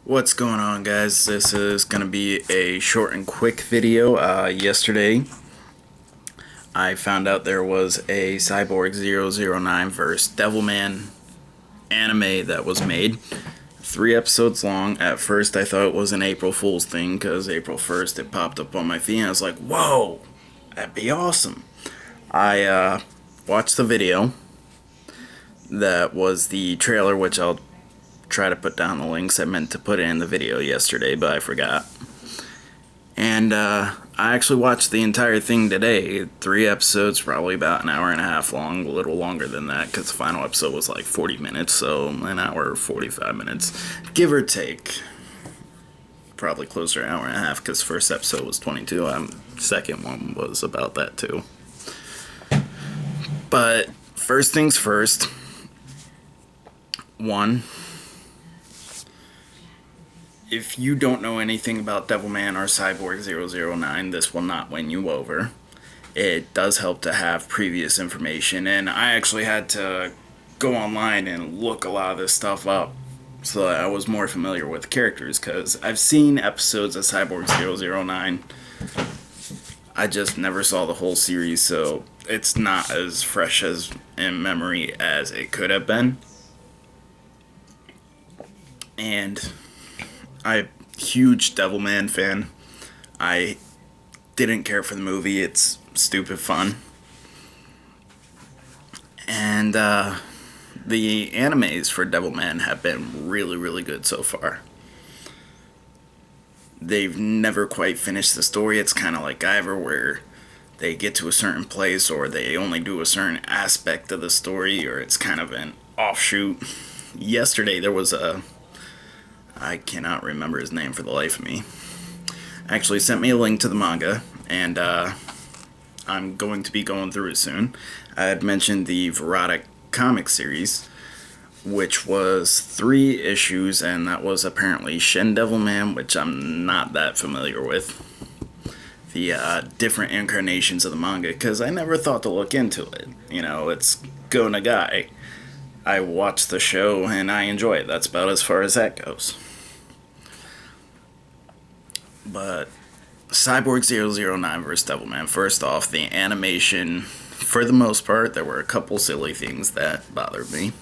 What's going on, guys? This is going to be a short and quick video. Yesterday, I found out there was a Cyborg 009 vs. Devilman anime that was made. 3 episodes long. At first, I thought it was an April Fool's thing because April 1st it popped up on my feed and I was like, whoa, that'd be awesome. I watched the video. That was the trailer, which I'll try to put down the links. I meant to put it in the video yesterday, but I forgot. And I actually watched the entire thing today. 3 episodes, probably about an hour and a half long, a little longer than that, because the final episode was like 40 minutes, so an hour 45 minutes, give or take. Probably closer to an hour and a half, because first episode was 22. Second one was about that too. But first things first. One, if you don't know anything about Devilman or Cyborg 009, this will not win you over. It does help to have previous information, and I actually had to go online and look a lot of this stuff up so that I was more familiar with the characters, because I've seen episodes of Cyborg 009. I just never saw the whole series, so it's not as fresh as in memory as it could have been. And I'm a huge Devilman fan. I didn't care for the movie. It's stupid fun. And the animes for Devilman have been really, really good so far. They've never quite finished the story. It's kind of like Guyver, where they get to a certain place or they only do a certain aspect of the story, or it's kind of an offshoot. Yesterday there was I cannot remember his name for the life of me. Actually sent me a link to the manga, and I'm going to be going through it soon. I had mentioned the Verotic comic series, which was 3 issues, and that was apparently Shin Devilman, which I'm not that familiar with. The different incarnations of the manga, because I never thought to look into it. You know, it's Go Nagai. I watch the show and I enjoy it. That's about as far as that goes. But Cyborg 009 vs. Devilman, first off, the animation, for the most part, there were a couple silly things that bothered me,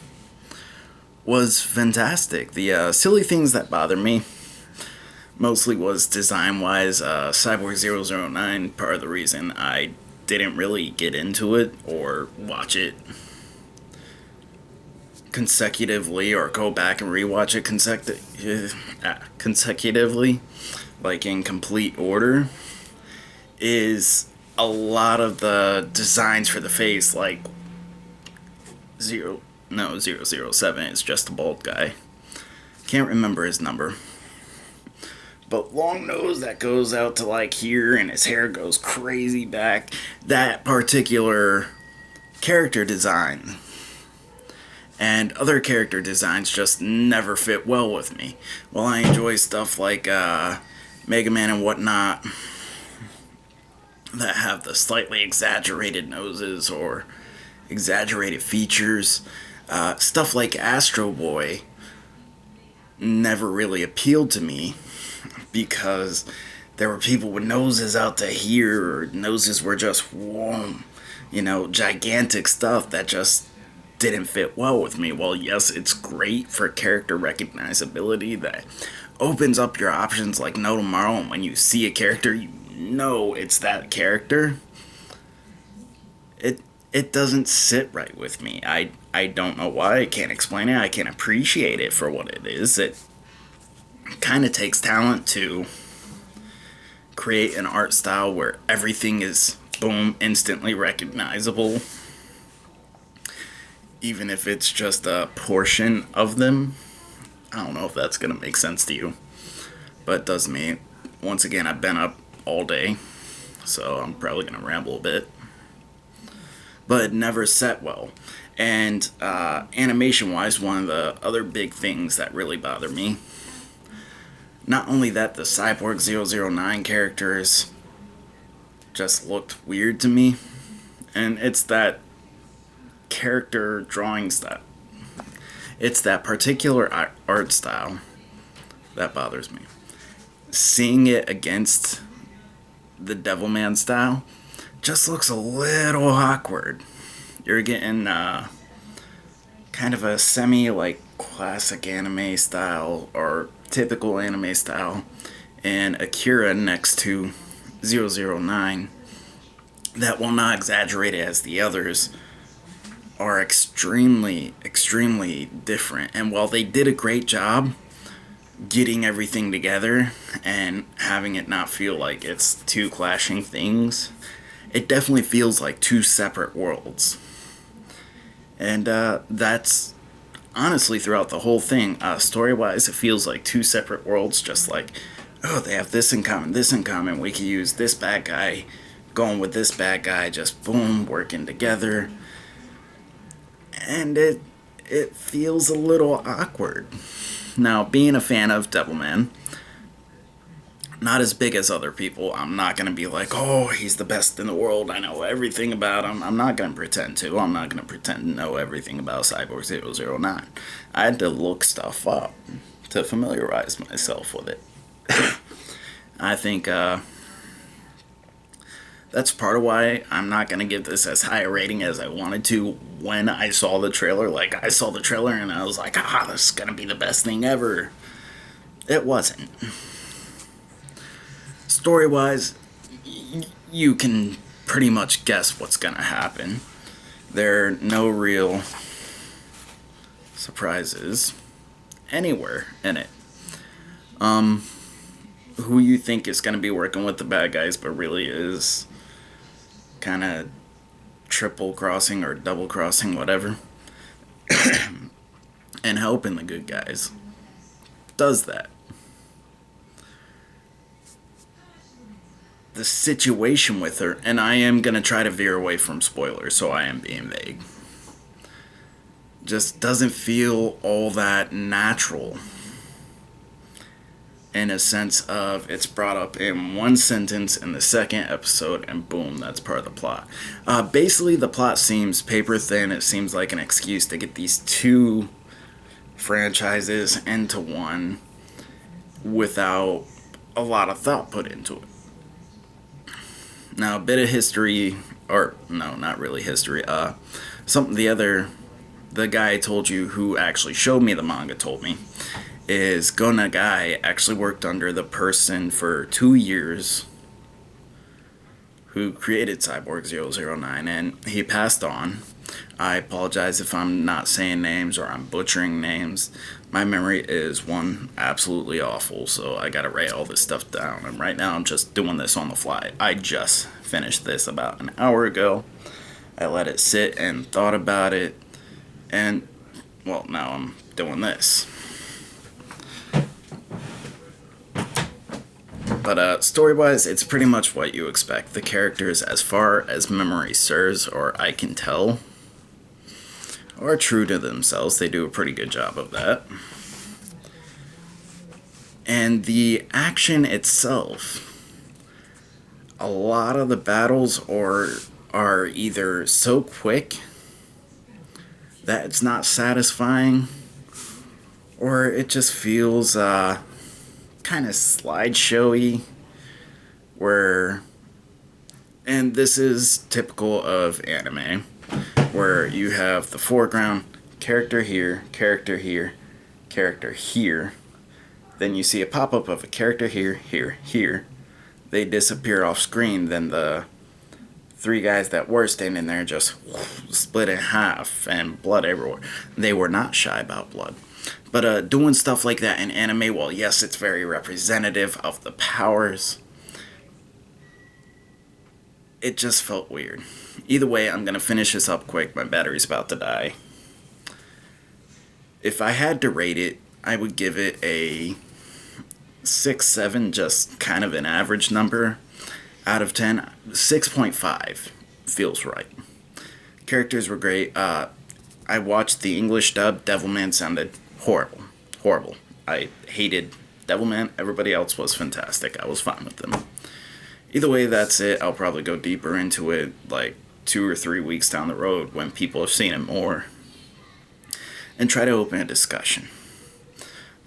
was fantastic. The silly things that bothered me mostly was design-wise. Cyborg 009, part of the reason I didn't really get into it or watch it consecutively or go back and rewatch it consecutively, like in complete order, is a lot of the designs for the face, like 007 is just a bald guy. Can't remember his number. But long nose that goes out to like here and his hair goes crazy back. That particular character design and other character designs just never fit well with me. While I enjoy stuff like Mega Man and whatnot that have the slightly exaggerated noses or exaggerated features, stuff like Astro Boy never really appealed to me, because there were people with noses out to here, or noses were just whoa, gigantic stuff that just didn't fit well with me. Well, yes, it's great for character recognizability, that opens up your options like no tomorrow, and when you see a character, you know it's that character. It doesn't sit right with me. I don't know why. I can't explain it. I can't appreciate it for what it is. It kind of takes talent to create an art style where everything is, boom, instantly recognizable, even if it's just a portion of them. I don't know if that's going to make sense to you, but it does to me. Once again, I've been up all day, so I'm probably going to ramble a bit. But it never set well. And animation-wise, one of the other big things that really bother me, not only that the Cyborg 009 characters just looked weird to me, and it's that character drawing style. It's that particular art style That bothers me. Seeing it against the Devilman style just looks a little awkward. You're getting kind of a semi like classic anime style or typical anime style, and Akira next to 009 that, while not exaggerated as the others, are extremely different. And while they did a great job getting everything together and having it not feel like it's two clashing things, it definitely feels like two separate worlds. And that's honestly throughout the whole thing. Story-wise, it feels like two separate worlds, just like, oh, they have this in common, we could use this bad guy going with this bad guy, just boom, working together. And it feels a little awkward. Now, being a fan of Devilman, not as big as other people, I'm not going to be like, oh, he's the best in the world, I know everything about him. I'm not going to pretend to. I'm not going to pretend to know everything about Cyborg 009. I had to look stuff up to familiarize myself with it. I think that's part of why I'm not going to give this as high a rating as I wanted to when I saw the trailer. Like, I saw the trailer and I was like, this is going to be the best thing ever. It wasn't. Story-wise, you can pretty much guess what's going to happen. There are no real surprises anywhere in it. Who you think is going to be working with the bad guys but really is kind of triple crossing or double crossing, whatever, and helping the good guys, does that. The situation with her, and I am going to try to veer away from spoilers, so I am being vague, just doesn't feel all that natural, in a sense of it's brought up in one sentence in the second episode and boom, that's part of the plot. Basically, the plot seems paper thin. It seems like an excuse to get these two franchises into one without a lot of thought put into it. Now, a bit of history, or no, not really history, the guy I told you who actually showed me the manga told me, is Go Nagai actually worked under the person for 2 years who created Cyborg 009, and he passed on. I apologize if I'm not saying names or I'm butchering names. My memory is, one, absolutely awful, so I gotta write all this stuff down, and right now I'm just doing this on the fly. I just finished this about an hour ago. I let it sit and thought about it, and, well, now I'm doing this. But story-wise, it's pretty much what you expect. The characters, as far as memory serves, or I can tell, are true to themselves. They do a pretty good job of that. And the action itself, a lot of the battles are either so quick that it's not satisfying, or it just feels kind of slideshowy, and this is typical of anime, where you have the foreground, character here, character here, character here, then you see a pop-up of a character here, here, they disappear off screen, then the three guys that were standing there just split in half and blood everywhere. They were not shy about blood. But doing stuff like that in anime, well, yes, it's very representative of the powers. It just felt weird. Either way, I'm going to finish this up quick. My battery's about to die. If I had to rate it, I would give it a 6, 7, just kind of an average number. Out of 10, 6.5 feels right. Characters were great. I watched the English dub. Devilman sounded horrible. I hated Devilman. Everybody else was fantastic. I was fine with them. Either way, that's it. I'll probably go deeper into it like 2 or 3 weeks down the road when people have seen it more, and try to open a discussion.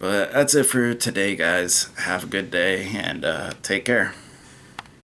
But that's it for today, guys. Have a good day and take care.